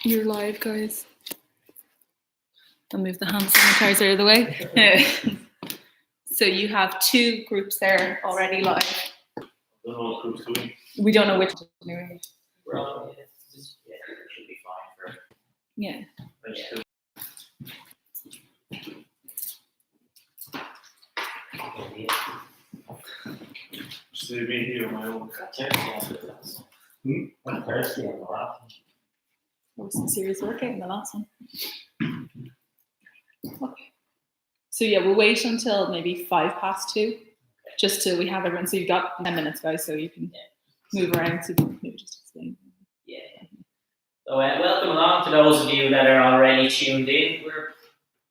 You're live, guys. I'll move the hand sanitizer out of the way. So you have 2 groups there already live. I don't know what groups doing. We don't know which anyway. Well, it should be fine for. Yeah. See me here on my own. I'm thirsty on the last one. There was some serious workout in the last one. Okay. So yeah, we'll wait until maybe 2:05, just till we have everyone. So you've got 10 minutes, guys, so you can move around. So maybe just explain. Yeah. So welcome along to those of you that are already tuned in. We're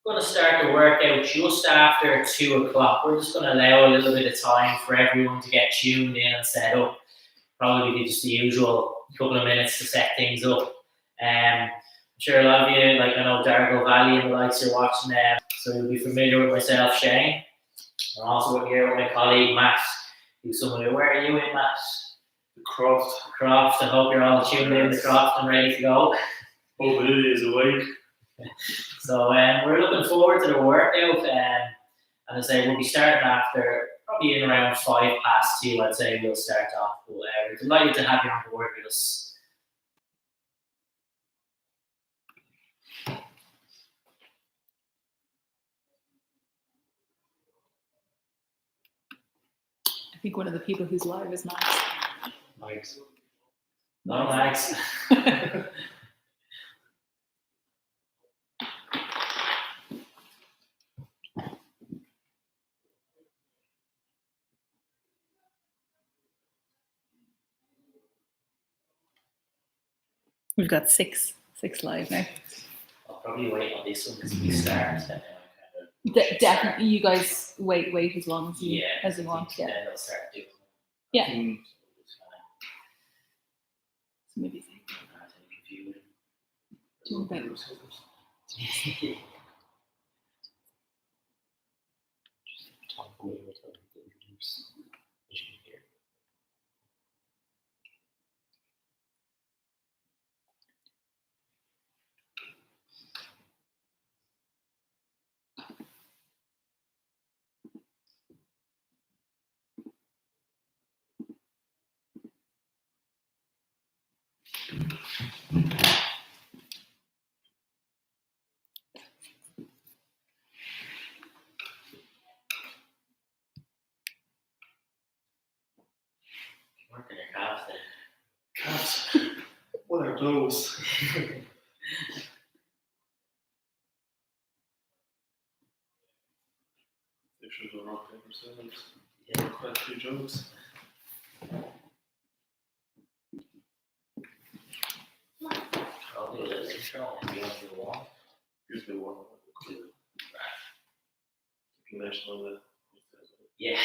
going to start the workout just after 2 o'clock. We're just going to allow a little bit of time for everyone to get tuned in and set up. Probably just the usual couple of minutes to set things up. I'm sure a lot of you, like I know Dargo Valley and the likes are watching them, so you'll be familiar with myself, Shane. I'm also here with my colleague Matt. Who's someone who, where are you in, Matt? The Croft. Croft. I hope you're all tuned in the Croft and ready to go. Hope Lily is awake. So we're looking forward to the workout. And I say we'll be starting after probably in around 2:05. I'd say we'll start off. But we're delighted to have you on board with us. I think one of the people who's live is Max. Max. No, Max. We've got six live now. I'll probably wait on this one because we start. Definitely, you guys wait as long as you want. Yeah. Then they'll start doing. Yeah. Mm. So maybe doing better. Working your calves there. Calves. What are those? They should have rocked themselves. Yeah. Quite a few jokes. I'll do a little intro and be on the wall. Usually one. You mentioned that. Yeah.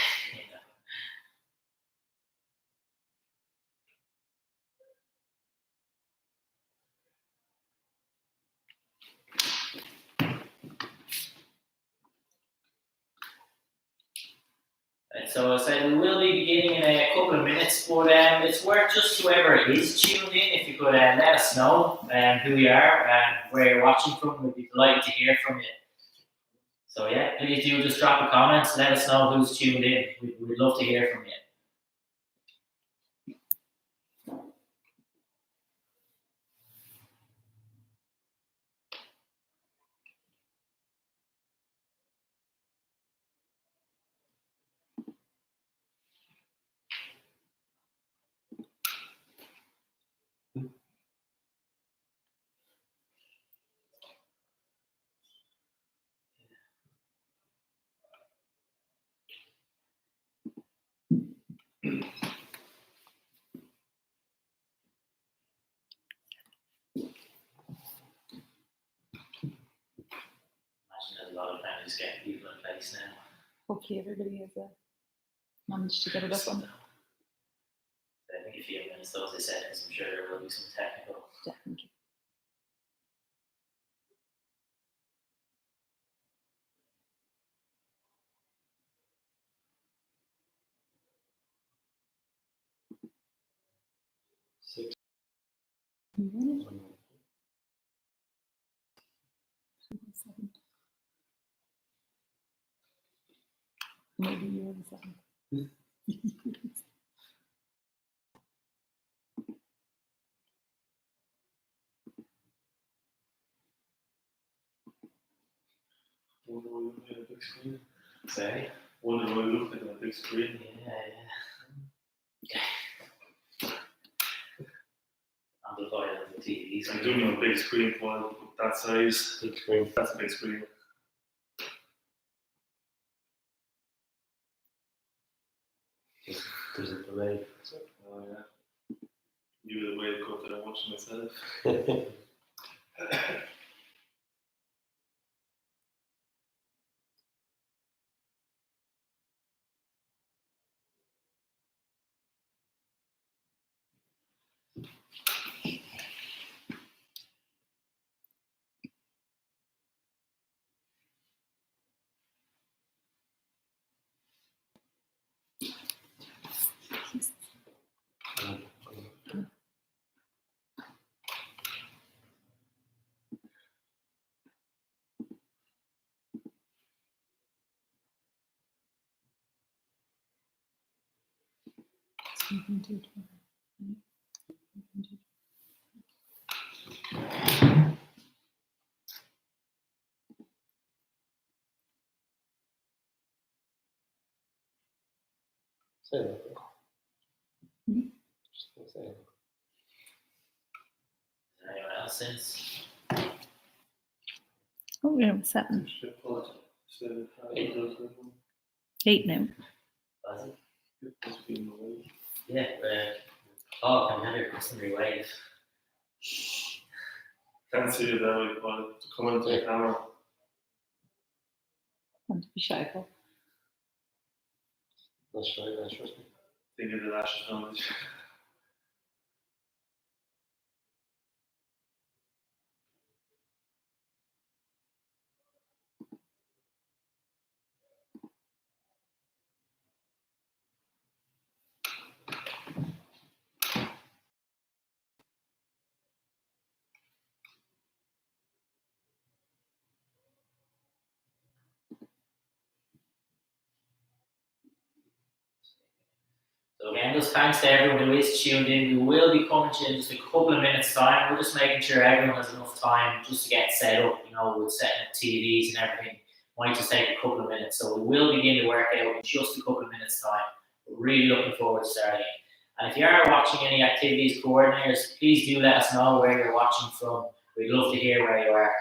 So I said we will be beginning in a couple of minutes, but it's worth just whoever is tuned in, if you could let us know who you are and where you're watching from. We'd be delighted to hear from you. So yeah, please do just drop a comment, let us know who's tuned in. We'd love to hear from you. Imagine there's a lot of families getting people in place now. Hopefully everybody has managed to get it up on. I think a few minutes though, as I said, because I'm sure there will be some technical. Definitely. Maybe you're the seventh. Wonder why we looked at a big screen. Sorry. Wonder why we looked at a big screen. Yeah. Amplified on the TV. I'm doing a big screen for that size. Big screen. That's a big screen. There's a delay. Oh yeah. You were the way to go that I'm watching myself. Say that. Say that. Anyone else since? Oh, we have 7. Eight. 8 now. Was it? Must be in the way. Yeah. Can we have your customary wave? Can't see it that way, but to come into the camera. Want to be shy, Paul? That's right, that's right. Think of the lashes on it. So again, just thanks to everyone who is tuned in. We will be coming to you in just a couple of minutes' time. We're just making sure everyone has enough time just to get set up, with setting up TVs and everything. Might just take a couple of minutes. So we will begin the workout in just a couple of minutes' time. We're really looking forward to starting. And if you are watching any activities coordinators, please do let us know where you're watching from. We'd love to hear where you are.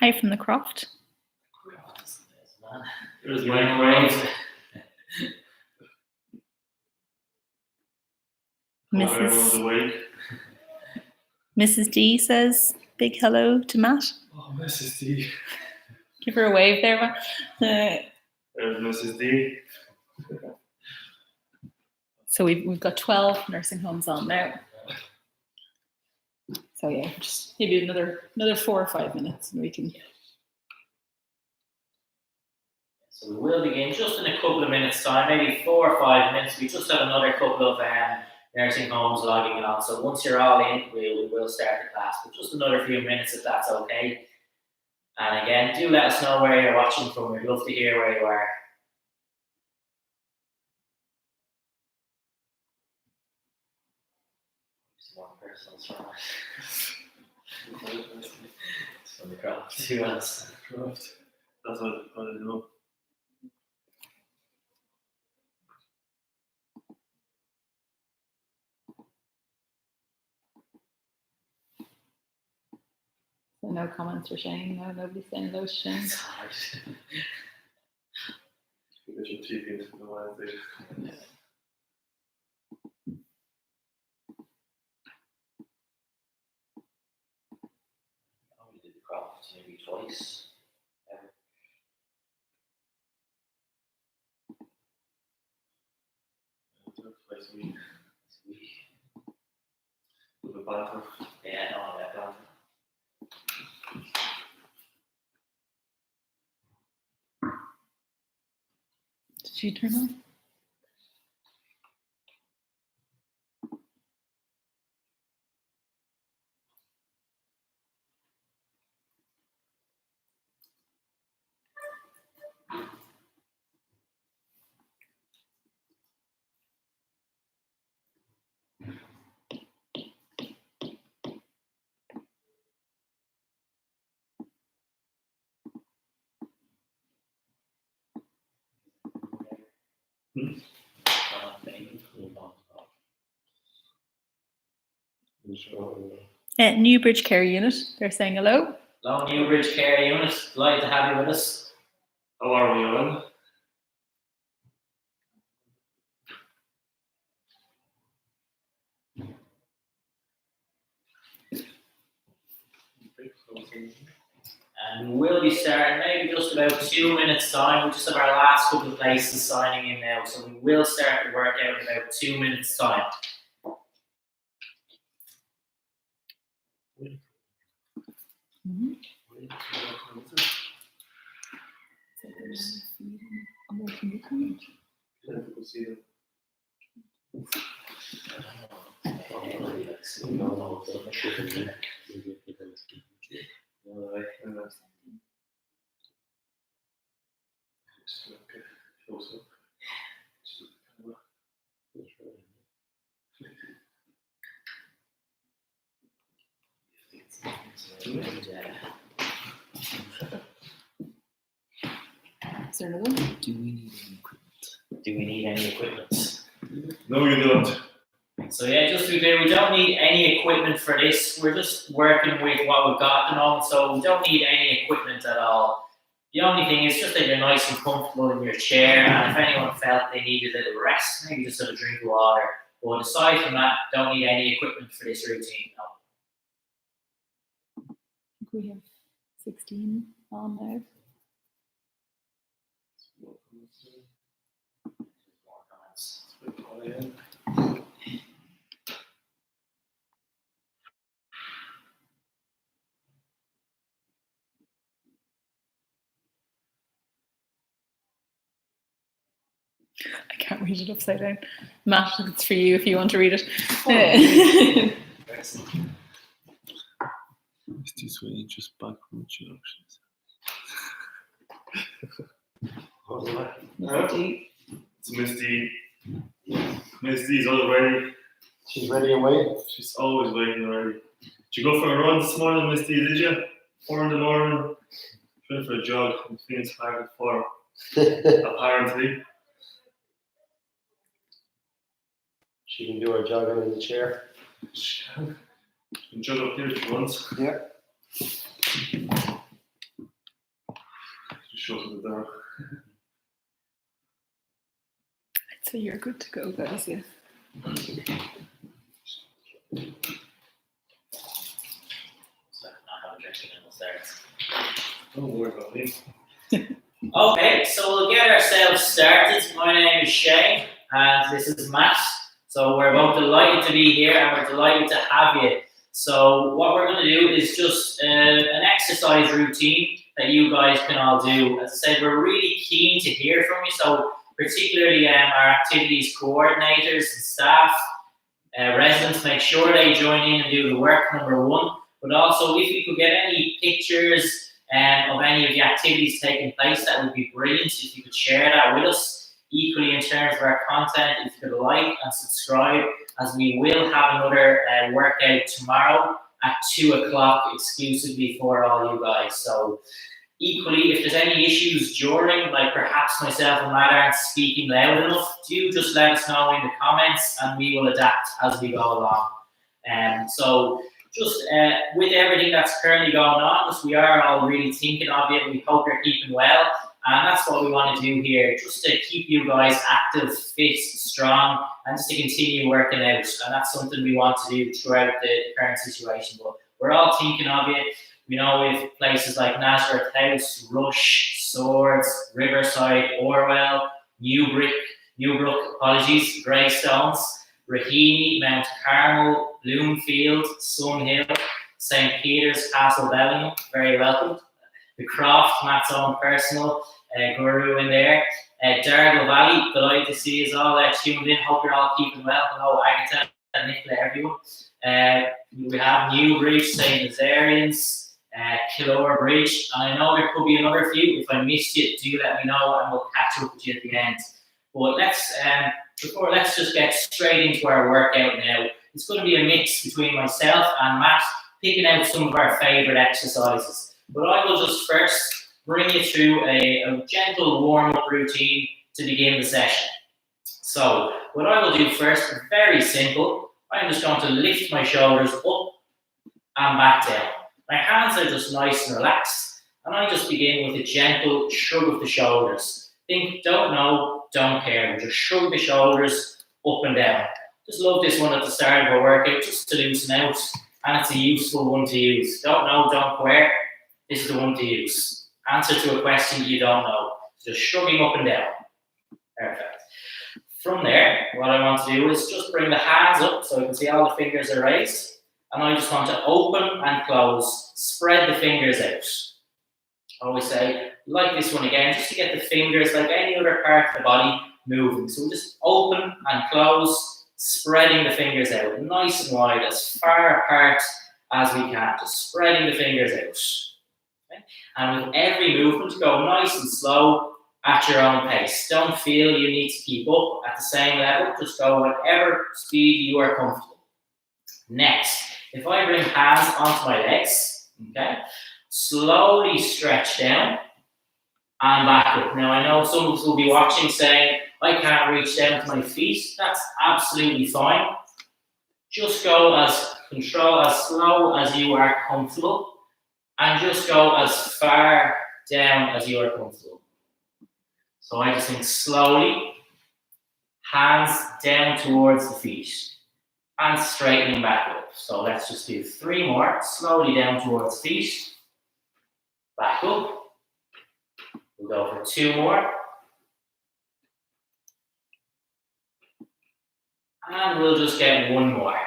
Hi from the Croft. There's my grave. Everyone's awake. Mrs. D says big hello to Matt. Oh, Mrs. D. Give her a wave there, Matt. There's Mrs. D. So we've got 12 nursing homes on now. So yeah, just maybe another 4 or 5 minutes and we can. So we will begin just in a couple of minutes' time, maybe 4 or 5 minutes. We just have another couple of nursing homes logging on. So once you're all in, we will start the class. But just another few minutes if that's okay. And again, do let us know where you're watching from. We'd love to hear where you are. One person's from it's from the Croft. Who else? Croft. That's what I know. So no comments for Shane. No, nobody's saying hello to Shane. It's hard. Get your TV into the Wednesday. We did the Croft maybe twice. Ever. Twice a week. This week. With a banter. Yeah, no, that banter. Did you turn on? Newbridge Care Unit, they're saying hello. Hello, Newbridge Care Unit. Delighted to have you with us. How are we, Owen? And we'll be starting maybe just about 2 minutes time. We just have our last couple of places signing in now, so we will start the workout in about 2 minutes time. Is there another one? Do we need any equipment? No, you don't. So yeah, just to be clear, we don't need any equipment for this. We're just working with what we've got at the moment, so we don't need any equipment at all. The only thing is just that you're nice and comfortable in your chair, and if anyone felt they needed a little rest, maybe just have a drink of water. But aside from that, don't need any equipment for this routine. No. I think we have 16 on there. I can't read it upside down. Matt, it's for you if you want to read it. Is this way just back from introductions? Misty. It's Misty. Misty's always ready. She's ready and waiting. She's always waiting and ready. Did you go for a run this morning, Misty? Did you? 4 in the morning. Went for a jog in Phoenix Park at 4. Apparently. She can do her jogging in the chair. She can jog up here if she wants. Yeah. Just show to the door. I'd say you're good to go, guys. Yeah. Don't worry about me. Okay, so we'll get ourselves started. My name is Shane, and this is Matt. So we're both delighted to be here, and we're delighted to have you. So what we're going to do is just an exercise routine that you guys can all do. As I said, we're really keen to hear from you. So particularly our activities coordinators and staff, residents, make sure they join in and do the work, number one. But also, if you could get any pictures of any of the activities taking place, that would be brilliant. If you could share that with us. Equally, in terms of our content, if you could like and subscribe, as we will have another workout tomorrow at 2 o'clock exclusively for all you guys. So equally, if there's any issues during, like perhaps myself and Matt aren't speaking loud enough, do just let us know in the comments and we will adapt as we go along. So just with everything that's currently going on, just we are all really thinking of you, and we hope you're keeping well. And that's what we want to do here, just to keep you guys active, fit, strong, and just to continue working out. And that's something we want to do throughout the current situation. But we're all thinking of you. We know with places like Nazareth House, Rush, Swords, Riverside, Orwell, Newbrook, Greystones, Raheny, Mount Carmel, Bloomfield, Sunhill, St. Peter's, Castlebellingham, very welcome. The Croft, Matt's own personal, guru in there. Dargle Valley, delighted to see you all tuned in. Hope you're all keeping well. Hello, Agatha and Nicola, everyone. We have Newbridge, St. Nazarians, Killora Bridge, and I know there could be another few. If I missed you, do let me know and we'll catch up with you at the end. But let's just get straight into our workout now. It's going to be a mix between myself and Matt, picking out some of our favourite exercises. But I will just first bring you through a gentle warm-up routine to begin the session. So what I will do first, very simple, I'm just going to lift my shoulders up and back down. My hands are just nice and relaxed, and I just begin with a gentle shrug of the shoulders. Think, don't know, don't care. Just shrug the shoulders up and down. Just love this one at the start of a workout, just to loosen out, and it's a useful one to use. Don't know, don't care. This is the one to use. Answer to a question you don't know. Just shrugging up and down. Perfect. From there, what I want to do is just bring the hands up so you can see all the fingers are raised. And I just want to open and close, spread the fingers out. I always say, like this one again, just to get the fingers, like any other part of the body, moving. So just open and close, spreading the fingers out, nice and wide, as far apart as we can, just spreading the fingers out. Okay? And with every movement, go nice and slow at your own pace. Don't feel you need to keep up at the same level, just go whatever speed you are comfortable. Next, if I bring hands onto my legs, okay, slowly stretch down and back up. Now, I know some of us will be watching saying, I can't reach down to my feet. That's absolutely fine. Just go as slow as you are comfortable, and just go as far down as you are comfortable. So I just think slowly, hands down towards the feet, and straightening back up. So let's just do 3 more. Slowly down towards feet, back up. We'll go for 2 more. And we'll just get 1 more.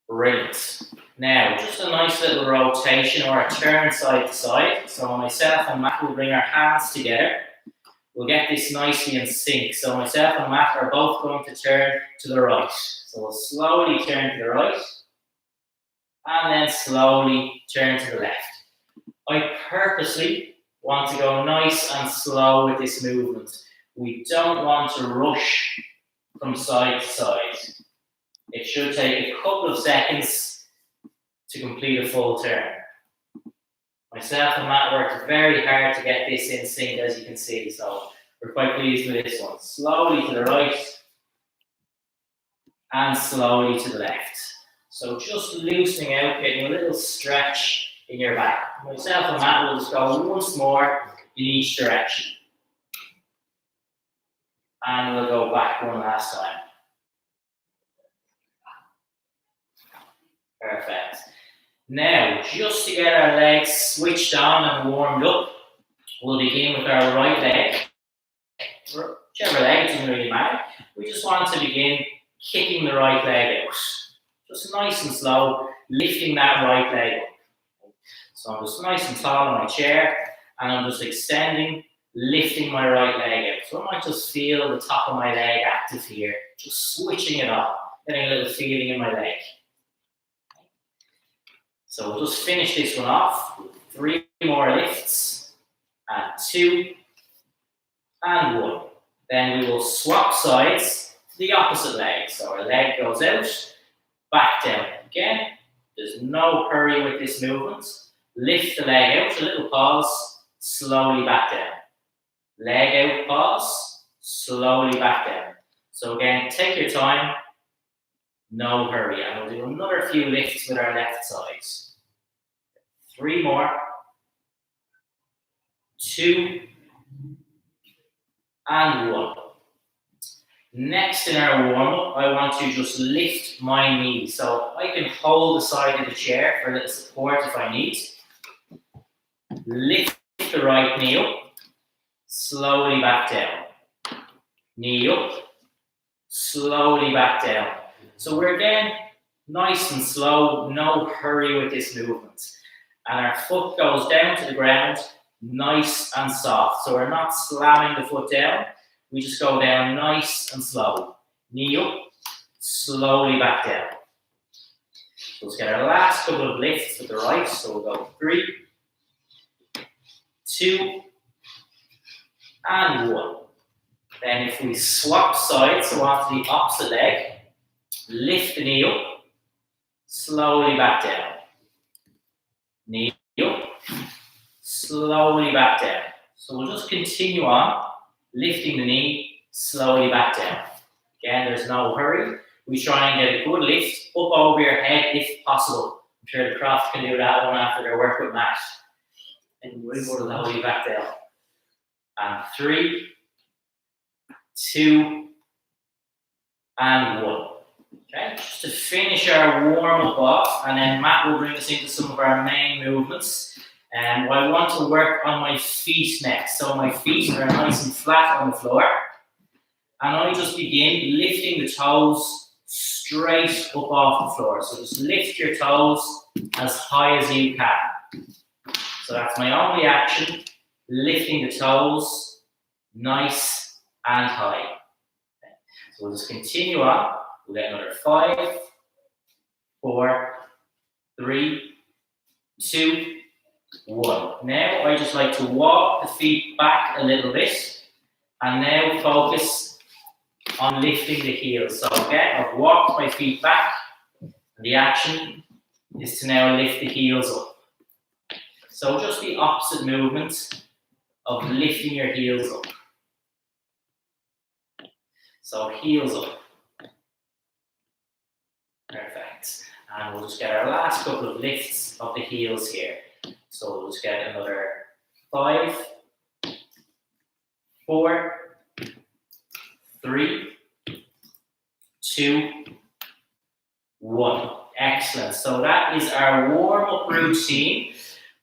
Brilliant. Now, just a nice little rotation or a turn side to side. So myself and Matt will bring our hands together. We'll get this nicely in sync. So myself and Matt are both going to turn to the right. So we'll slowly turn to the right. And then slowly turn to the left. I purposely want to go nice and slow with this movement. We don't want to rush from side to side. It should take a couple of seconds to complete a full turn. Myself and Matt worked very hard to get this in sync, as you can see, so we're quite pleased with this one. Slowly to the right and slowly to the left. So just loosening out, getting a little stretch in your back. Myself and Matt will just go once more in each direction. And we'll go back one last time. Perfect. Now, just to get our legs switched on and warmed up, we'll begin with our right leg. Whichever leg, it doesn't really matter. We just want to begin kicking the right leg out. Just nice and slow, lifting that right leg up. So I'm just nice and tall in my chair, and I'm just extending, lifting my right leg out. So I might just feel the top of my leg active here, just switching it on, getting a little feeling in my leg. So we'll just finish this one off with 3 more lifts, and 2, and 1. Then we will swap sides to the opposite leg. So our leg goes out, back down. Again, there's no hurry with this movement. Lift the leg out, a little pause, slowly back down. Leg out, pause, slowly back down. So again, take your time, no hurry. And we'll do another few lifts with our left sides. 3 more, 2, and 1. Next in our warm-up, I want to just lift my knees. So I can hold the side of the chair for a little support if I need. Lift the right knee up, slowly back down. Knee up, slowly back down. So we're again nice and slow, no hurry with this movement. And our foot goes down to the ground nice and soft. So we're not slamming the foot down. We just go down nice and slow. Knee up, slowly back down. So let's get our last couple of lifts with the right. So we'll go 3, 2, and 1. Then if we swap sides, so onto the opposite leg, lift the knee up, slowly back down. Knee up, slowly back down. So we'll just continue on, lifting the knee, slowly back down. Again, there's no hurry. We try and get a good lift up over your head if possible. I'm sure the craft can do that one after their work with Matt. And slowly back down. And 3, 2, and 1. Okay, just to finish our warm-up off, and then Matt will bring us into some of our main movements. And I want to work on my feet next. So my feet are nice and flat on the floor. And I just begin lifting the toes straight up off the floor. So just lift your toes as high as you can. So that's my only action, lifting the toes nice and high. Okay. So we'll just continue on. We'll get another 5, 4, 3, 2, 1. Now I just like to walk the feet back a little bit and now focus on lifting the heels. So again, I've walked my feet back and the action is to now lift the heels up. So just the opposite movement of lifting your heels up. So heels up. Perfect. And we'll just get our last couple of lifts of the heels here. So we'll just get another 5, 4, 3, 2, 1. Excellent. So that is our warm-up routine.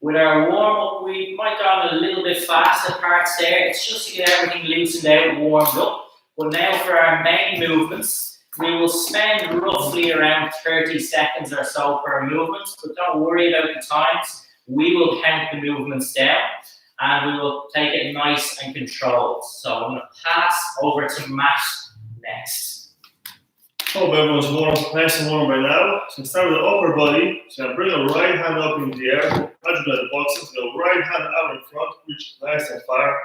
With our warm-up, we might go on a little bit faster parts there. It's just to get everything loosened out, warmed up. But now for our main movements, we will spend roughly around 30 seconds or so per movement. But don't worry about the times. We will count the movements down and we will take it nice and controlled. So I'm going to pass over to Matt next. Hope everyone's nice and warm by now. So start with the upper body. So bring a right hand up in the air. Imagine that the boxes. Go right hand out in front, reach nice and far.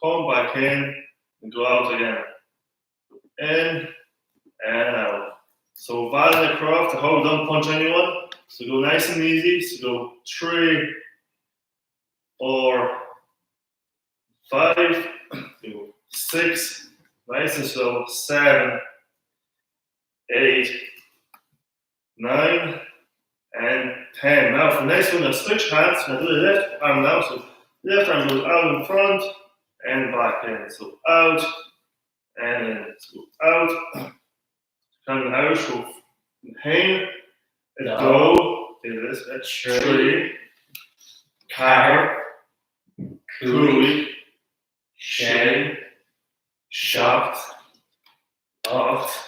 Come back in and go out again. In and out. So violent across. I hope don't punch anyone. So go nice and easy. So go 3, 4, 5, 6, nice and slow. 7, 8, 9, and 10. Now for the next one, I'll switch hands. I'll do the left arm now. So left arm goes out in front and back in. So out and in. So out. Coming out. So inhale. And go. Do this. That's 3. Car. Cooey. Shade. Shocked. Off.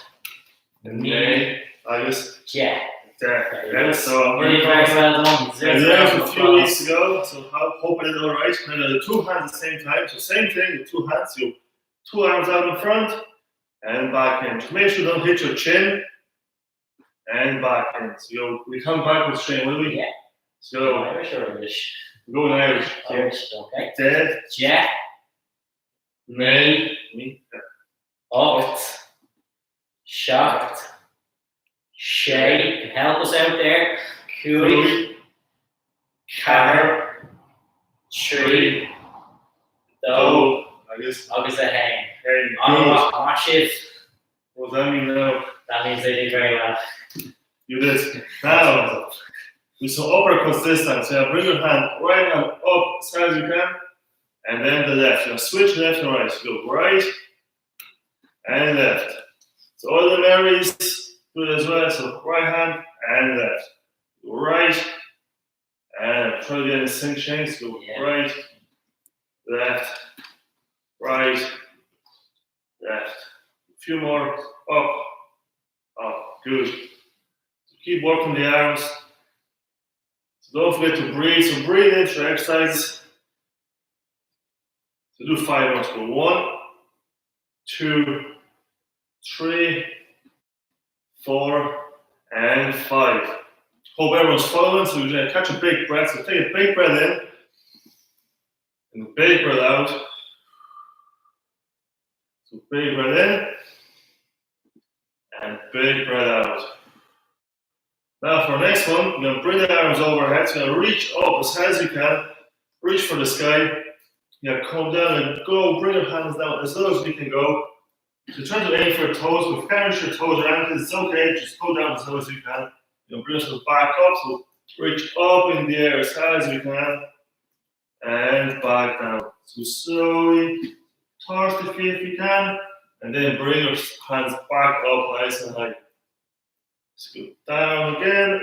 Knee, I just Yeah. there. So Very well done. I learned a few weeks ago, so hope I did all right. And the 2 hands at the same time. So same thing with 2 hands. So 2 arms out in front and back in. Just make sure you don't hit your chin and back in. So we come backwards straight, will we? Yeah. So Irish or English? we're going Irish. Irish, okay. Dead. Yeah. Me. Up. Shocked. Shay, help us out there. Cooey. Car. Tree. Do. I guess. August a hang. Hey, On a shift. what does that mean now? That means they did very well. You did. Now, we saw uppercuts this time. So bring your hand, right hand up as far as you can, and then the left. Now switch left and right. So go right and left. So all the Marys do it as well. So right hand and left. Go right and try to get a sync change. So go right, left, right, left. A few more. Up, up. Good. So keep working the arms. So don't forget to breathe. So breathe in for exercise. So do 5 more. So go 1, 2, 3, 4, and 5. Hope everyone's following. So we're going to catch a big breath. So take a big breath in and a big breath out. So big breath in and big breath out. Now for our next one, you're going to bring the arms overhead. So you're going to reach up as high as you can. Reach for the sky. You're going to come down and go. Bring your hands down as low as you can go. So try to aim for your toes. If you can't reach your toes or ankles, it's okay. Just go down as low as you can. You're going to bring yourself back up. So reach up in the air as high as you can. And back down. So slowly toss the feet if you can. And then bring your hands back up nice and high. Scoot down again.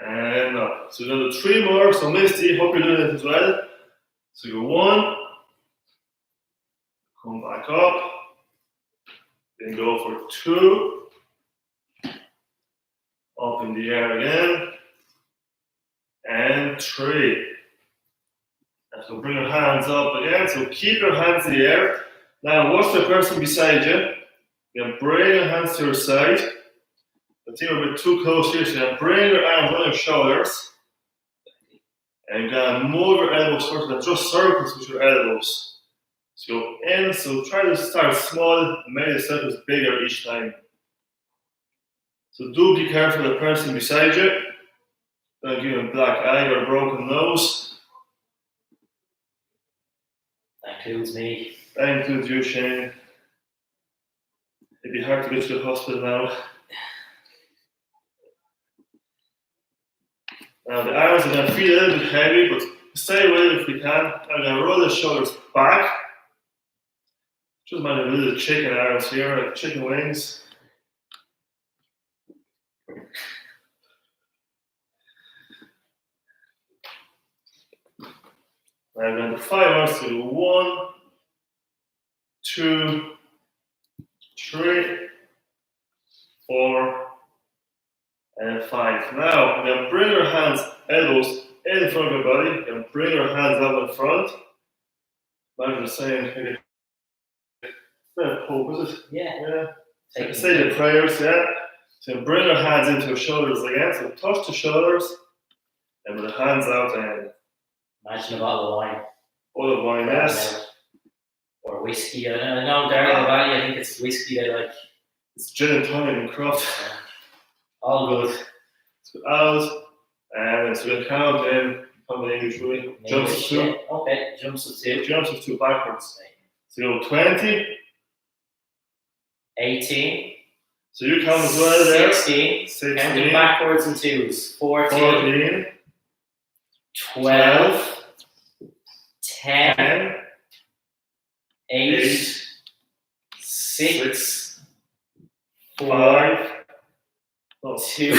And up. So we're going to do 3 more. So Misty, hope you're doing it as well. So go 1. Come back up. Then go for 2. Up in the air again. And 3. And so bring your hands up again. So keep your hands in the air. Now watch the person beside you. You're going to bring your hands to your side. I think we're a bit too close here. So you're going to bring your arms on your shoulders. And you're going to move your elbows first. And just circles with your elbows. So go in. So try to start small. Make the circles bigger each time. So do be careful of the person beside you. Don't give him a black eye or a broken nose. That includes me. That includes you, Shane. It'd be hard to get to the hospital now. Now the arms are going to feel a little bit heavy, but stay with it if we can. I'm going to roll the shoulders back. Just mind a little chicken arms here, like chicken wings. I'm going to 5 hours to 1, 2, 3, 4, and 5. Now, I'm going to bring your hands, elbows in front of your body. You're going to bring your hands up in front. Imagine the same. Is that a poke, is it? Yeah. Say the prayers, yeah. So bring your hands into your shoulders again. So touch the shoulders. And with the hands out and Imagine a bottle of wine. bottle of wine, yes. Or whiskey. I don't know, Darren Valley, I think it's whiskey they like. It's gin and tonic and craft. All good. Let's go out. And so we'll count in. Come in English, really. Jumps of 2. Okay, jumps of 2. Jumps of 2 backwards. So you go 20. 18. So you count as well there. 16. Counting backwards in 2s. 14. 12. 10. 8. 6. 5. 2.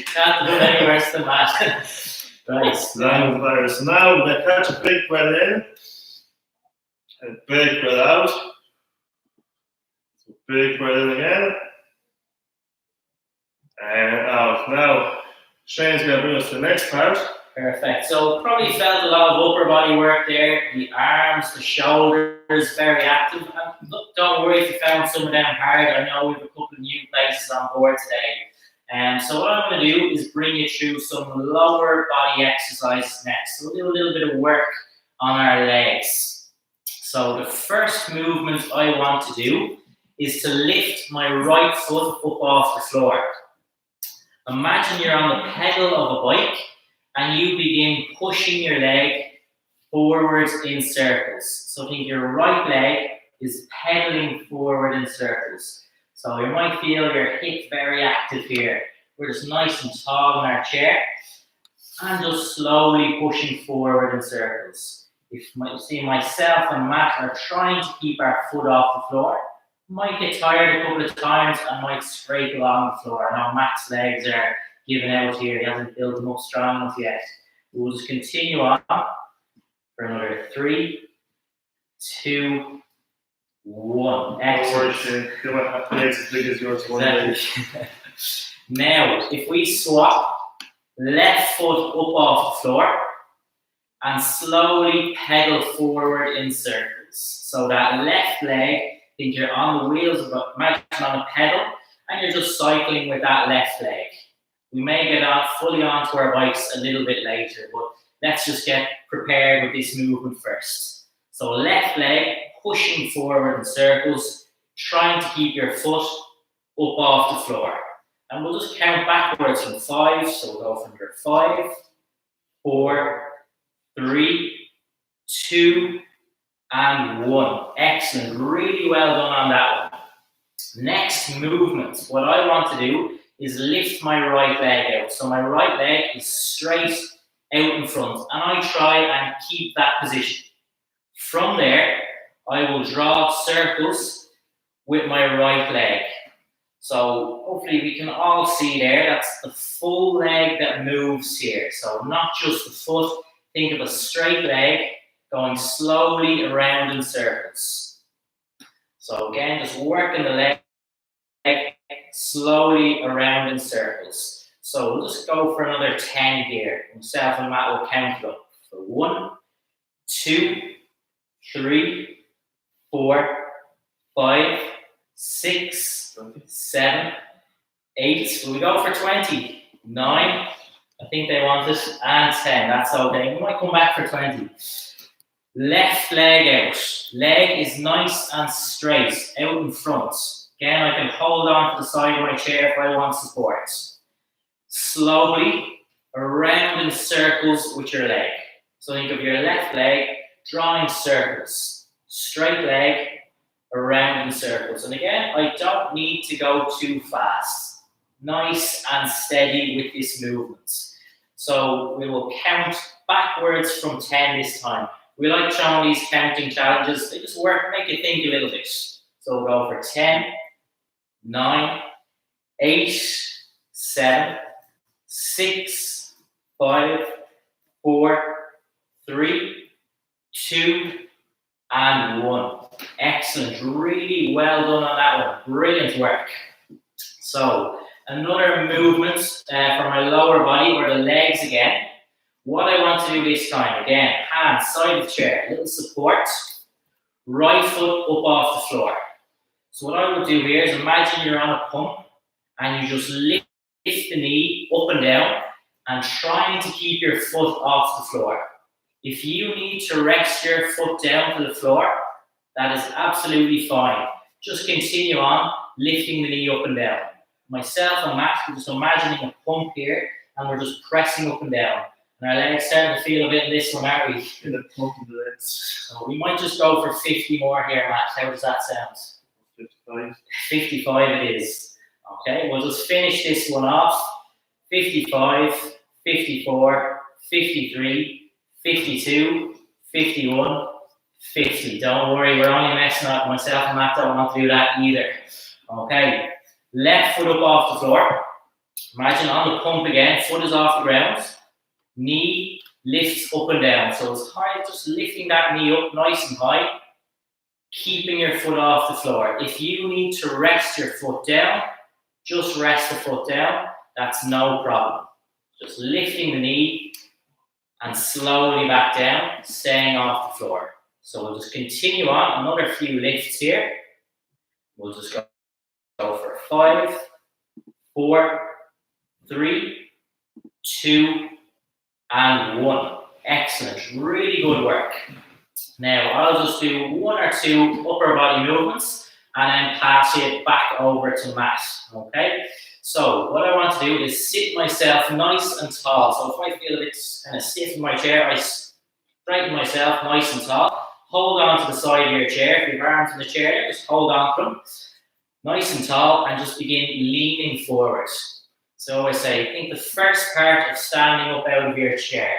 Can't do any worse than that. Right. Now we're going to catch a big breath in. And big breath out. So big breath in again. And out. Now, Shane's going to bring us to the next part. Perfect. So probably felt a lot of upper body work there. The arms, the shoulders, very active. And look, don't worry if you found some of them hard. I know we have a couple of new places on board today. So what I'm going to do is bring you through some lower body exercises next. So we'll do a little bit of work on our legs. So the first movement I want to do is to lift my right foot up off the floor. Imagine you're on the pedal of a bike and you begin pushing your leg forwards in circles. So think your right leg is pedaling forward in circles. So you might feel your hip very active here. We're just nice and tall in our chair and just slowly pushing forward in circles. If you see myself and Matt are trying to keep our foot off the floor, might get tired a couple of times and might scrape along the floor. Now Matt's legs are giving out here. He hasn't built them up strong enough yet. We'll just continue on for another 3, 2, 1. Excellent. Your legs as big as yours. Exactly. Now, if we swap left foot up off the floor, and slowly pedal forward in circles. So that left leg, think you're on the wheels of imagine on a pedal, and you're just cycling with that left leg. We may get fully onto our bikes a little bit later, but let's just get prepared with this movement first. So left leg pushing forward in circles, trying to keep your foot up off the floor. And we'll just count backwards from 5. So we'll go from here 5, 4, 3, 2, and 1. Excellent. Really well done on that one. Next movement. What I want to do is lift my right leg out. So my right leg is straight out in front. And I try and keep that position. From there, I will draw circles with my right leg. So hopefully we can all see there, that's the full leg that moves here. So not just the foot, think of a straight leg going slowly around in circles. So again, just working the leg slowly around in circles. So we'll just go for another 10 here. Myself and Matt will count it up. So 1, 2, 3, 4, 5, 6, 7, 8. Will we go for 20? 9. I think they want it. And 10. That's okay. We might come back for 20. Left leg out. Leg is nice and straight out in front. Again, I can hold on to the side of my chair if I want support. Slowly around in circles with your leg. So think of your left leg drawing circles. Straight leg around in circles. And again, I don't need to go too fast. Nice and steady with this movement. So we will count backwards from 10 this time. We like throwing these counting challenges. They just work, make you think a little bit. So we'll go for 10, 9, 8, 7, 6, 5, 4, 3, 2, and 1. Excellent. Really well done on that one. Brilliant work. So another movement for my lower body or the legs again. What I want to do this time, again, hands, side of chair, little support, right foot up off the floor. So what I would do here is imagine you're on a pump and you just lift the knee up and down and trying to keep your foot off the floor. If you need to rest your foot down to the floor, that is absolutely fine. Just continue on lifting the knee up and down. Myself and Matt, we're just imagining a pump here and we're just pressing up and down. And our legs starting to feel a bit in this one, aren't we? In the pump of the legs. So we might just go for 50 more here, Matt. How does that sound? 55. 55 it is. Okay, we'll just finish this one off. 55, 54, 53, 52, 51, 50. Don't worry, we're only messing up. Myself and Matt don't want to do that either. Okay, left foot up off the floor. Imagine on the pump again, foot is off the ground. Knee lifts up and down. So it's high, just lifting that knee up nice and high. Keeping your foot off the floor. If you need to rest your foot down, just rest the foot down. That's no problem. Just lifting the knee and slowly back down, staying off the floor. So we'll just continue on. Another few lifts here. We'll just go for 5, 4, 3, 2, and 1. Excellent. Really good work. Now, I'll just do 1 or 2 upper body movements and then pass it back over to Matt. Okay? So, what I want to do is sit myself nice and tall. So, if I feel a bit kind of stiff in my chair, I straighten myself nice and tall. Hold on to the side of your chair. If you have arms in the chair, just hold on to them. Nice and tall and just begin leaning forward. So, I say, think the first part of standing up out of your chair.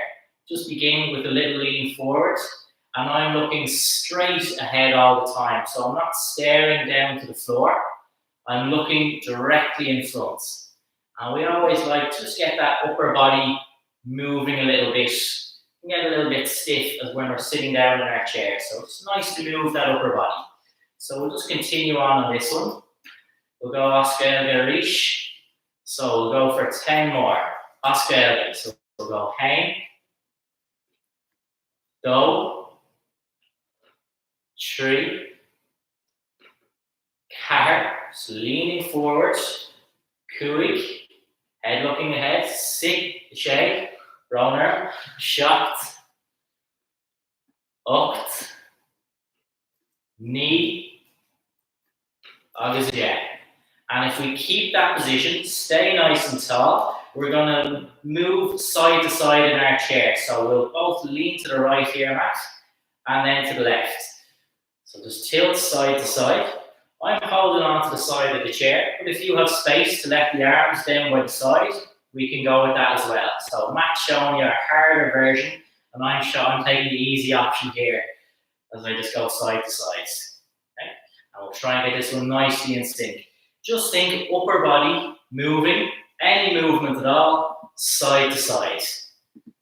Just begin with a little lean forward. And I'm looking straight ahead all the time. So I'm not staring down to the floor. I'm looking directly in front. And we always like to just get that upper body moving a little bit. We get a little bit stiff as when we're sitting down in our chair. So it's nice to move that upper body. So we'll just continue on this one. We'll go Oscar and Rish. So we'll go for 10 more. Pascal again. So we'll go hang, do, tree, car, so leaning forward, kuik, head looking ahead, sit, shake, runner, shocked, upt, knee, agus yeah. And if we keep that position, stay nice and tall, we're going to move side to side in our chair. So we'll both lean to the right here, Matt, and then to the left. So just tilt side to side. I'm holding on to the side of the chair, but if you have space to let the arms down by the side, we can go with that as well. So Matt's showing you a harder version, and I'm taking the easy option here as I just go side to side. Okay? And we'll try and get this one nicely in sync. Just think upper body moving, any movement at all, side to side.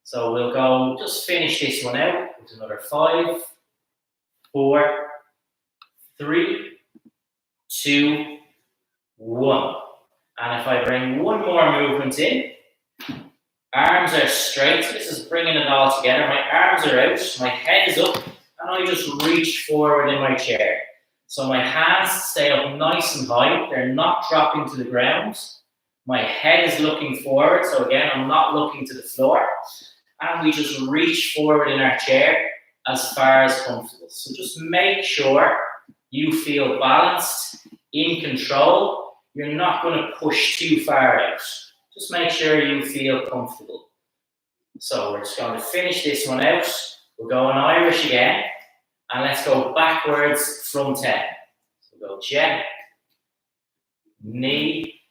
So we'll go, just finish this one out with another 5, 4, 3, 2, 1. And if I bring one more movement in, arms are straight. So this is bringing it all together. My arms are out, my head is up, and I just reach forward in my chair. So my hands stay up nice and high. They're not dropping to the ground. My head is looking forward. So again, I'm not looking to the floor. And we just reach forward in our chair as far as comfortable. So just make sure you feel balanced, in control. You're not going to push too far out. Just make sure you feel comfortable. So we're just going to finish this one out. We'll go in Irish again. And let's go backwards from 10. So we'll go check, knee,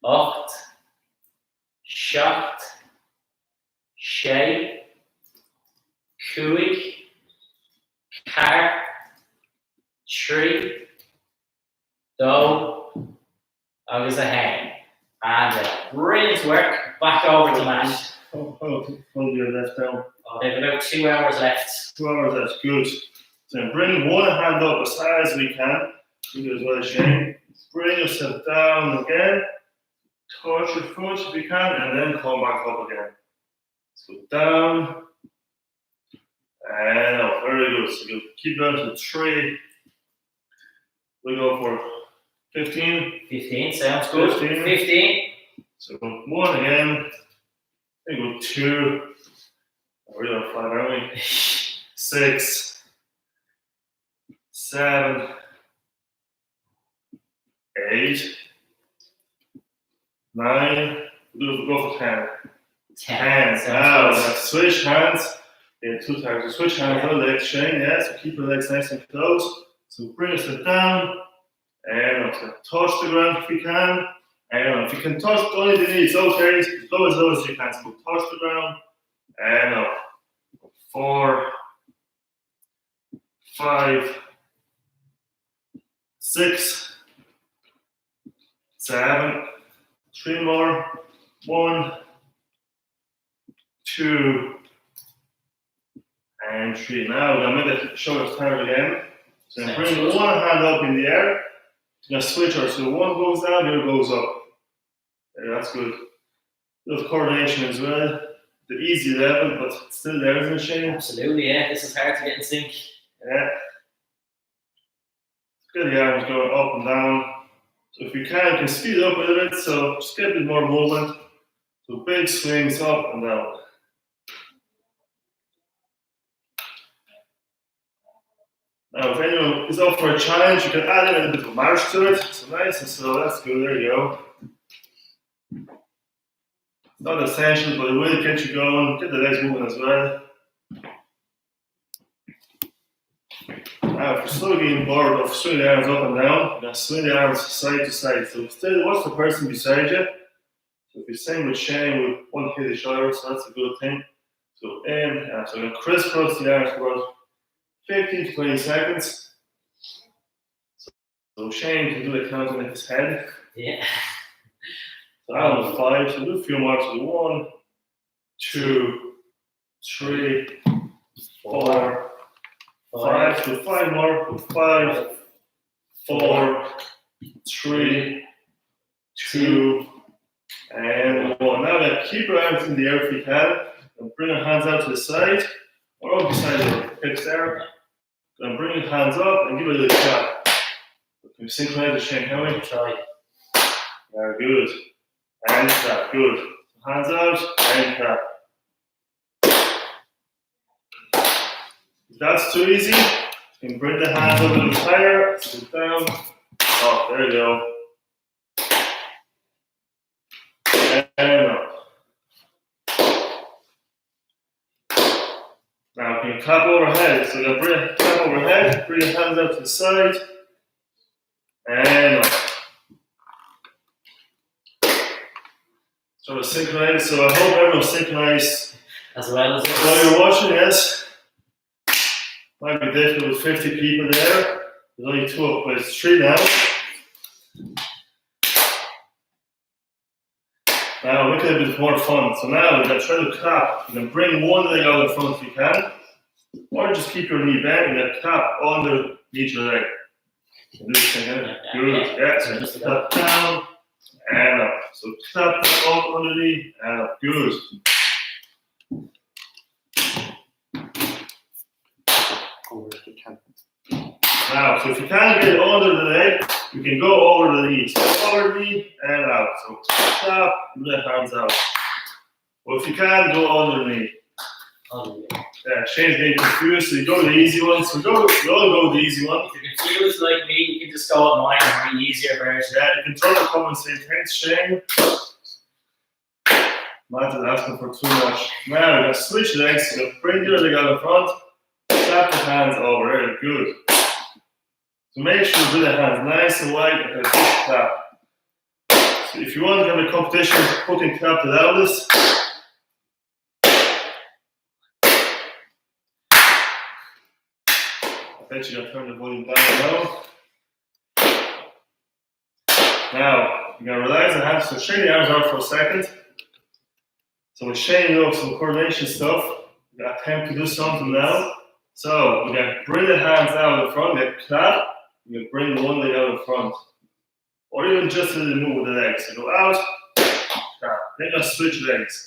up, shocked, shake, kuik, car, tree, do, agus a hang. And brilliant work. Back over to Matt. Hold your left down. They've about 2 hours left. 2 hours, that's good. So bring one hand up as high as we can. Do it as well, Shane. Bring yourself down again. Touch your foot if you can, and then come back up again. So down. And up. Very good. So you keep going to 3. We go for 15. 15, sounds good. 15. So 1 again. Then go 2. We're on 5, aren't we? 6, 7, 8, 9. We'll go for 10. 10. Now, switch hands. Yeah, 2 times. So switch hands on the legs, Shane. Yeah, so keep your legs nice and close. So bring us down. And touch the ground if you can. And if you can touch only the knees, okay. Go as low as you can. So touch the ground. And up. 4, 5, 6, 7, 3 more. 1, 2, and 3. Now we're going to make the shoulders turn again. So bring one hand up in the air. You're going to switch her. So one goes down, the other goes up. Yeah, that's good. A little coordination as well. The easy level, but still there, isn't it, Shane? Absolutely, yeah. This is hard to get in sync. Yeah. Get the arms going up and down. So if you can speed it up a little bit, so just get a bit more movement. So big swings up and down. Now, if anyone is up for a challenge, you can add in a bit of march to it. So nice and slow, that's good, there you go. Not essential, but it will get you going, get the legs moving as well. Now, if you're still getting bored of swinging the arms up and down, you're going to swing the arms side to side. So still watch the person beside you. So if you're same with Shane, with one hit each other, so that's a good thing. So in, so I'm going to crisscross the arms for about 15 to 20 seconds. So Shane can do the counting with his head. Yeah. So out of 5, so do a few more. So 1, 2, 3, 4, 5. So 5 more. 5, 4, 3, 2, And one. Now then, keep your arms in the air if you can. And bring your hands out to the side. Or up beside your hips there. Then bring your hands up and give it a little tap. Can you synchronize the Shane Howie? Try. Very good. And tap. Good. Hands out and tap. If that's too easy, you can bring the hands up a little higher. Sit down. Oh, there you go. And up. Now can you clap overhead? So you're going to clap overhead, bring your hands out to the side, and up. So we're synchronized. So I hope everyone's synchronized As well as while you're watching, yes. Might be difficult with 50 people there. There's only 2 up, but it's 3 now. Now make it a bit more fun. So now we're going to try to clap. You can bring one leg out in front if you can. Or just keep your knee bent and then clap underneath your leg. Do the same here. Good. Yeah, so just clap down and up. So clap up underneath and up. Good. Over if you can. Now, so if you can't get under the leg, you can go over the knee. So over the knee and out. So clap, let hands out. Or if you can, go under the knee. Yeah, Shane's getting confused, so you go with the easy one. So we all go with the easy one. If you're confused like me, you can just go with mine, a really easier version. Yeah, you can throw the comment and say, thanks, Shane. Matt is asking for too much. Now we're going to switch legs. So bring your leg out in front, tap the hands over. Very good. So make sure you do the hands nice and wide and a big clap. So if you want to have a competition, who can clap the loudest? I bet you're going to turn the volume down now. Now, you're going to relax the hands. So shake the arms out for a second. So we're shaking up some coordination stuff. We're going to attempt to do something now. So we're going to bring the hands out in front, we're going to clap. We're going to bring one leg out in front. Or even just a little move with the legs. So go out, clap. Then you're going to switch legs.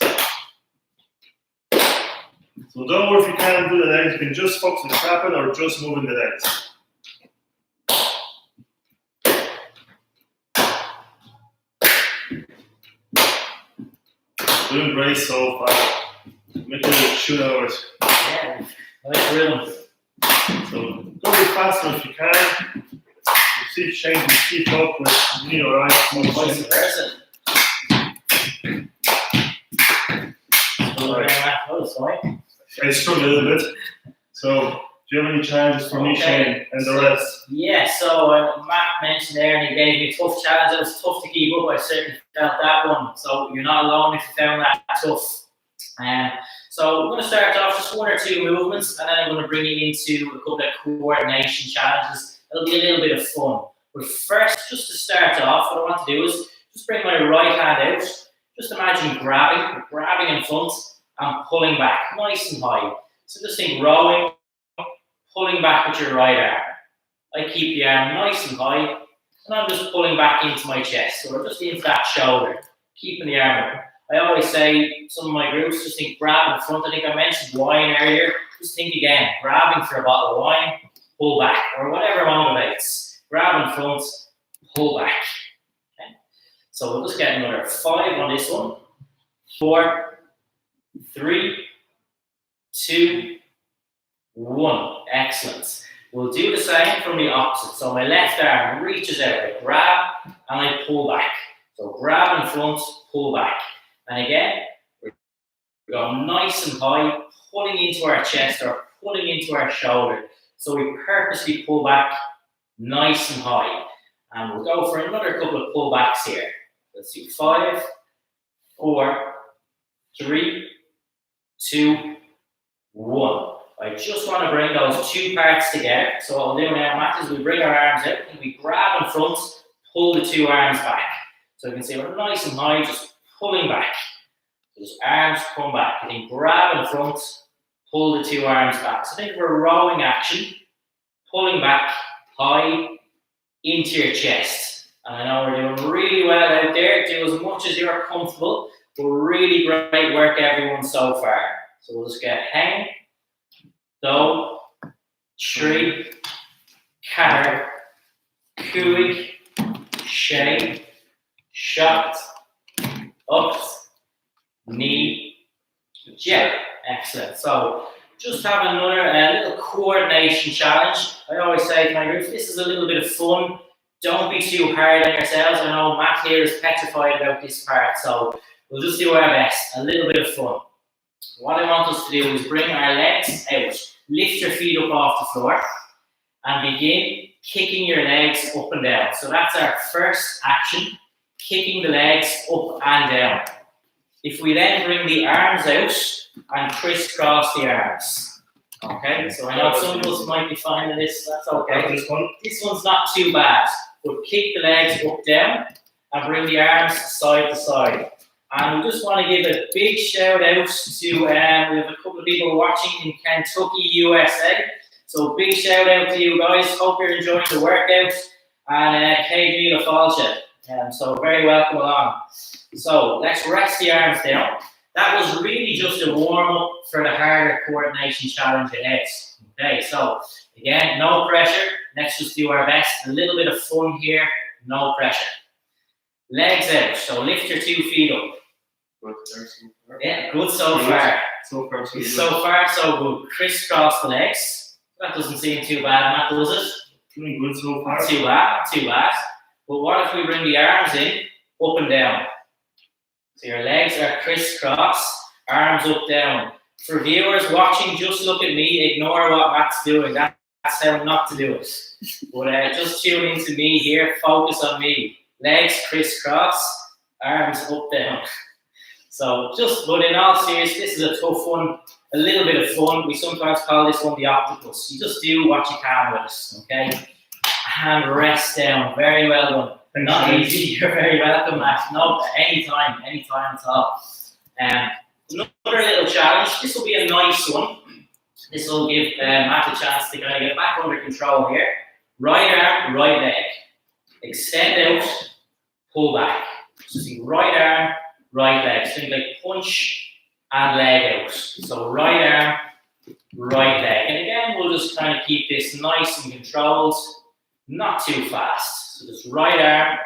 So don't worry if you can't do the legs, you can just focus on clapping or just moving the legs. Doing great so far. Make it a shoot out. Yeah, nice rhythm. So go a bit faster if you can. See if Shane can keep up with me or I. Vice versa. Oh, sorry. I struggle a little bit. So, do you have any challenges for me, Shane, and the rest? Yeah, so Matt mentioned there and he gave me a tough challenge. It was tough to keep up. I certainly felt that one. So, you're not alone if you found that tough. So, we're going to start off just 1 or 2 movements and then I'm going to bring you into a couple of coordination challenges. It'll be a little bit of fun. But first, just to start off, what I want to do is just bring my right hand out. Just imagine grabbing in front and pulling back nice and high. So just think rowing, pulling back with your right arm. I keep the arm nice and high and I'm just pulling back into my chest. So we're just into that shoulder, keeping the arm up. I always say, some of my groups, just think grab in front. I think I mentioned wine earlier. Just think again, grabbing for a bottle of wine, pull back, or whatever motivates. Grab in front, pull back. Okay? So we'll just get another 5 on this one. 4, 3, 2, 1. Excellent. We'll do the same from the opposite. So my left arm reaches out, I grab and I pull back. So grab in front, pull back. And again, we're going nice and high, pulling into our chest or pulling into our shoulder. So we purposely pull back nice and high. And we'll go for another couple of pullbacks here. Let's do 5, 4, 3, 2, 1. I just want to bring those 2 parts together. So what we'll do now, Matt, is we bring our arms out and we grab in front, pull the 2 arms back. So you can see we're nice and high, just pulling back. So just arms come back. And then grab in front, pull the 2 arms back. So think of a rowing action, pulling back high into your chest And I know we're doing really well out there. Do as much as you're comfortable. But really great work, everyone, so far. So we'll just get hang, do, tree, car, cooey, shake, shot, up, knee, jab. Excellent. So just have another little coordination challenge. I always say to my groups, this is a little bit of fun. Don't be too hard on yourselves. I know Matt here is petrified about this part, so we'll just do our best. A little bit of fun. What I want us to do is bring our legs out. Lift your feet up off the floor and begin kicking your legs up and down. So that's our first action, kicking the legs up and down. If we then bring the arms out and crisscross the arms. Okay, so I know some of us might be finding this, that's okay. This one's not too bad, but kick the legs up, down, and bring the arms side to side. And we just want to give a big shout out to, we have a couple of people watching in Kentucky, USA. So big shout out to you guys. Hope you're enjoying the workout. And KG La Falcha. So very welcome along. So let's rest the arms down. That was really just a warm up for the harder coordination challenge ahead. Okay, so again, no pressure. Let's just do our best. A little bit of fun here, no pressure. Legs out, so lift your 2 feet up. Good. Yeah, good so far. So far, so good. So far, so good. Crisscross the legs. That doesn't seem too bad, Matt, does it? Doing good so far. Not too bad, not too bad. But what if we bring the arms in, up and down? So your legs are crisscross, arms up, down. For viewers watching, just look at me, ignore what Matt's doing. That's how not to do it. But just tune into me here, focus on me. Legs crisscross, arms up, down. So but in all seriousness, this is a tough one, a little bit of fun. We sometimes call this one the octopus. You just do what you can with it, okay? Hand rest down, very well done. Not easy, you're very welcome, Matt. No, anytime at all. Another little challenge, this will be a nice one. This will give Matt a chance to kind of get back under control here. Right arm, right leg. Extend out, pull back. So see, right arm, right leg. So you like punch and leg out. So right arm, right leg. And again, we'll just kind of keep this nice and controlled, not too fast. So just right arm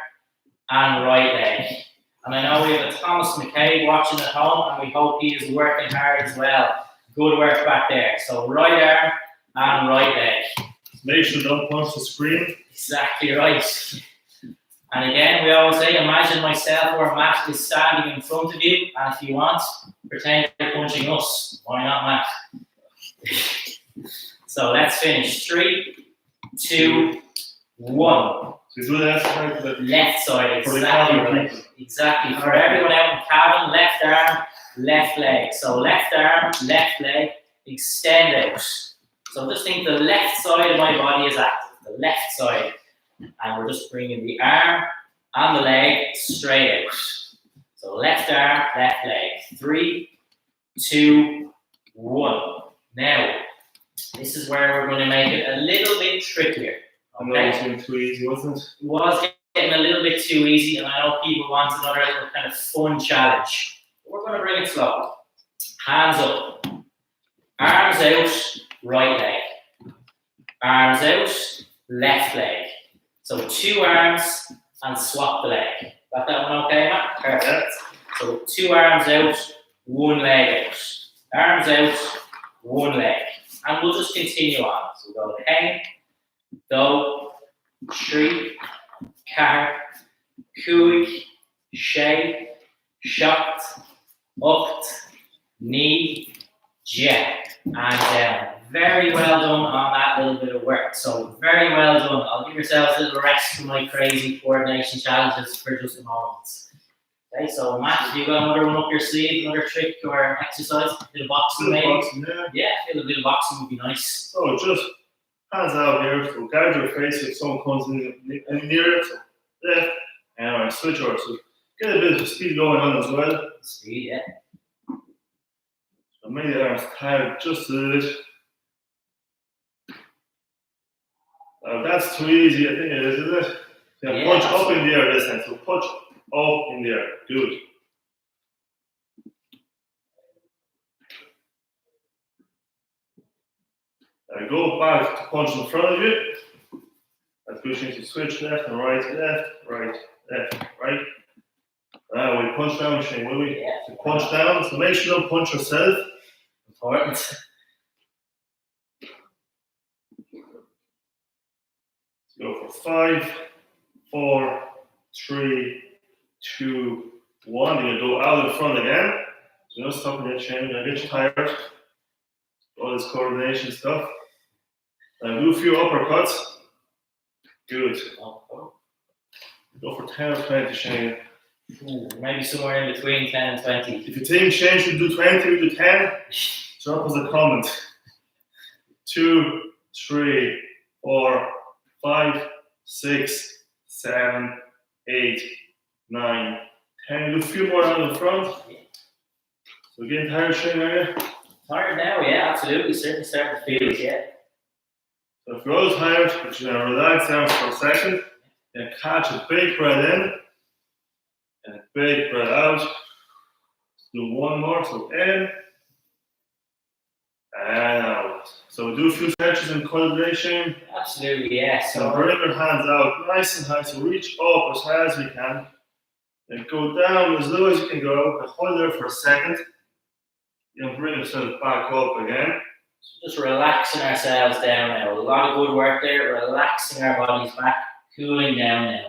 and right leg. And I know we have a Thomas McCabe watching at home, and we hope he is working hard as well. Good work back there. So right arm and right leg. Make sure you don't punch the screen. Exactly right. And again, we always say, imagine myself or Matt is standing in front of you, and if you want, pretend you're punching us. Why not, Matt? So let's finish. 3, 2, 1. So you do that left side, exactly right. Exactly. For everyone out in cabin, left arm, left leg. So left arm, left leg, extend out. So just think the left side of my body is active, the left side. And we're just bringing the arm and the leg straight out. So left arm, left leg. 3, 2, 1. Now, this is where we're going to make it a little bit trickier. Okay? It was too easy, wasn't it? It was getting a little bit too easy, and I know people want another little kind of fun challenge. But we're going to bring it slow. Hands up. Arms out, right leg. Arms out, left leg. So 2 arms and swap the leg. Got that one okay, Matt? Perfect. So 2 arms out, 1 leg out. Arms out, 1 leg. And we'll just continue on. So we'll go hang, do, tree, car, cooey, shake, shot, up, knee, jab, and down. Very well done on that little bit of work. So very well done. I'll give yourselves a little rest from my crazy coordination challenges for just a moment. Okay, so Matt, have you got another one up your sleeve, another trick or exercise? A bit of boxing maybe? Yeah. Yeah, a bit of boxing would be nice. So just hands out here, so guard your face if someone comes in near it. So left and switch over. So get a bit of speed going on as well. Speed, yeah. So make the arms tired just a little bit. That's too easy, I think it is, isn't it? Yeah, Yeah, punch up absolutely. in the air this time. So punch up in the air. Good. Now go back to punch in front of you. That's good. You need to switch left and right, left, right, left, right. Now we punch down, Shane, will we? Yeah. So punch down. So make sure you don't punch yourself. Important. Go for 5, 4, 3, 2, 1. You're gonna go out in front again. So no stopping that chain. You're gonna get you tired. All this coordination stuff. Now do a few uppercuts. Good. Oh, Go for 10 or 20, Shane. maybe somewhere in between 10 and 20. If you think Shane should do 20, we do 10. Drop us a comment. 2, 3, 4, 5, 6, 7, 8, 9, 10. Do a few more on the front. So getting tired, Shane, are you? Tired now, yeah, absolutely. Certainly starting to feel it, yeah. So if you're all tired, you're going to relax down for a second. Then catch a big breath in and a big breath out. Do one more. So in and out. So do a few stretches and coordination. Absolutely, yeah. So So bring your hands out nice and high. So reach up as high as you can. Then go down as low as you can go. And hold there for a second. Then bring yourself back up again. just relaxing ourselves down now. A lot of good work there. Relaxing our bodies back, cooling down now.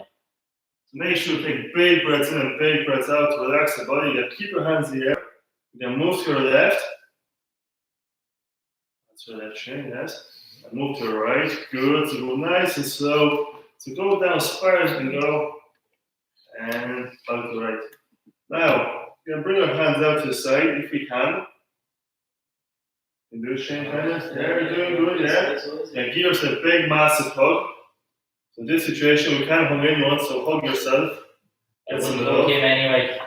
So make sure you take big breaths in and big breaths out to relax the body. You keep your hands in the air. You can move to your left. That's your left shin, yes. And move to your right. Good. So go nice and slow. So go down as far as you can go. And out to the right. Now, you can bring your hands out to the side if we can. You can do the same kind of. There, you're doing good, yeah. And give yourself a big, massive hug. So in this situation, we can't hug anyone, so hug yourself. That Get some wouldn't love. look him anyway.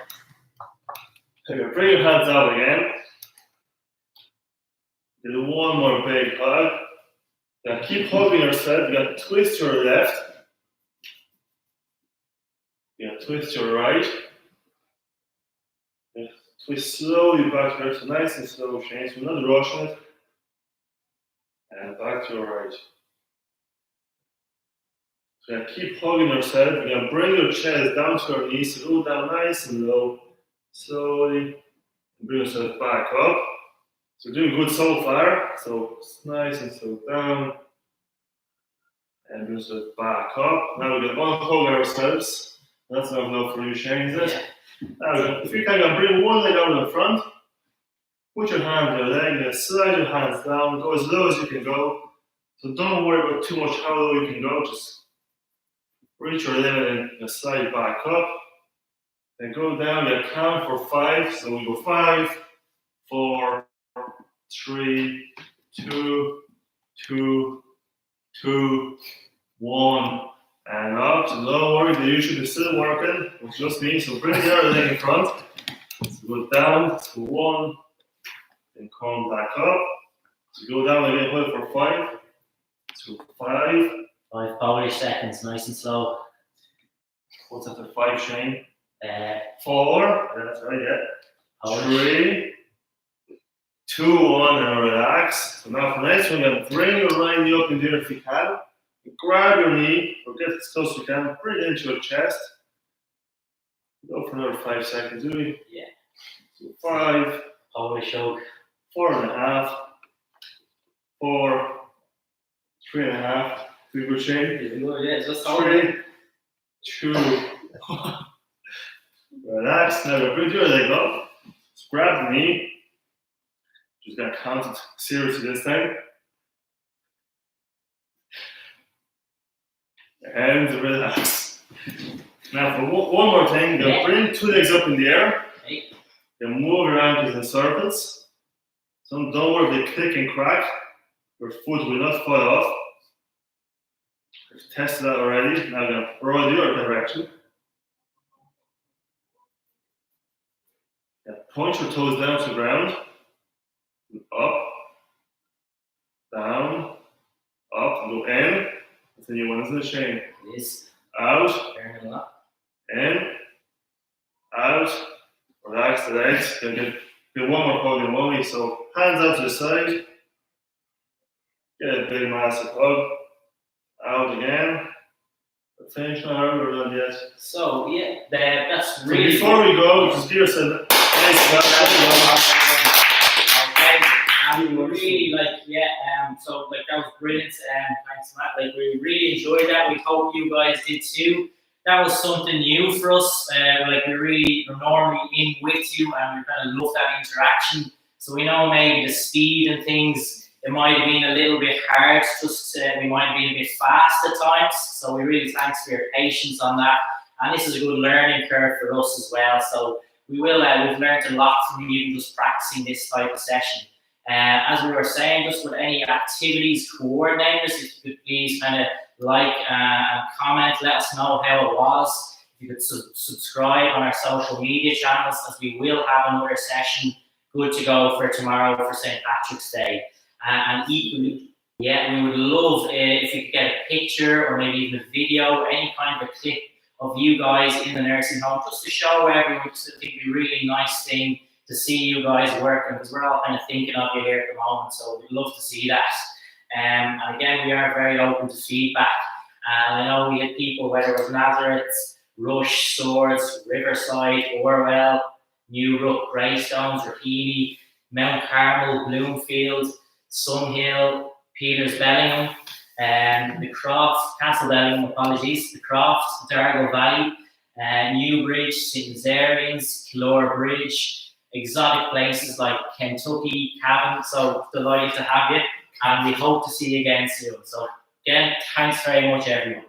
Okay, bring your hands out again. Do one more big hug. Now keep hugging yourself. You got to twist your left. You got to twist your right. You twist slowly back to your left. So nice and slow, Shane. So we're not rushing it. And back to your right. So you got to keep hugging yourself. You're going to bring your chest down to your knees. So go down nice and low. Slowly. And bring yourself back up. So doing good so far. So it's nice and slow down. And bring yourself back up. Now we're going to unhug ourselves. That's not enough for you, Shane, is it? Now, if you can bring one leg out in the front, put your hand on your leg, and slide your hands down, go as low as you can go. So don't worry about too much how low you can go, just reach your limit and slide back up. Then go down, you count for 5. So we go 5, 4, 3, 2, 2, 2, 1. And up, so don't worry, the YouTube is still working. It's just me, so bring the other leg in front. So go down to 1, then come back up. So go down again, hold for 5. So 5. 5 Polish seconds, nice and slow. What's after 5, Shane? 4. That's right, yeah. Polish. 3, 2, 1, and relax. So now for the next one, you're going to bring your right knee up in there if you can. Grab your knee, or get as close as you can, bring it into your chest. Go for another 5 seconds, do we? Yeah. So 5, Polish choke. 4.5, 4, 3.5. Do good, Shane. Yeah, just hold it. 3, 2, 1. Relax. Now bring your leg up. Just grab the knee. Just gonna count it seriously this time. And relax. Now for one more thing, you're gonna bring 2 legs up in the air. Okay. You move your ankles in circles. So don't worry if they click and crack. Your foot will not fall off. We've tested that already. Now I'm gonna roll the other direction. Point your toes down to the ground. Up, down, up, go in. That's a new one, isn't it, Shane? Yes. out, Turn it up. in, out, relax the legs. Get one more hug in one. So hands out to the side. Get a big massive hug. Out again. Finish now, we're done yet. So yeah, that's So really. before we go, just give yourself a nice Okay, and we were really so that was brilliant. Thanks, Matt. Like we really enjoyed that. We hope you guys did too. That was something new for us. Like we really are normally in with you, and we kind of love that interaction. So we know maybe the speed and things. It might have been a little bit hard. Just we might have been a bit fast at times. So we really thanks for your patience on that. And this is a good learning curve for us as well. So we've learned a lot from you just practicing this type of session. As we were saying, just with any activities coordinators, if you could please kind of like and comment, let us know how it was. If you could subscribe on our social media channels, as we will have another session good to go for tomorrow for St. Patrick's Day. And equally, we would love if you could get a picture or maybe even a video, any kind of a clip of you guys in the nursing home, just to show everyone. Just I think it'd be a really nice thing to see you guys working, because we're all kind of thinking of you here at the moment, so we'd love to see that. And again, we are very open to feedback. And I know we had people, whether it was Nazareth, Rush, Swords, Riverside, Orwell, New Rook, Greystones, Raheny, Mount Carmel, Bloomfield, Sunhill, Peters Bellingham, the Croft, Castle Bellingham, apologies, the Croft, Dargo Valley, Newbridge, St. Nazarians, Killora Bridge, exotic places like Kentucky, Cavan. So delighted to have you, and we hope to see you again soon. So again, thanks very much, everyone.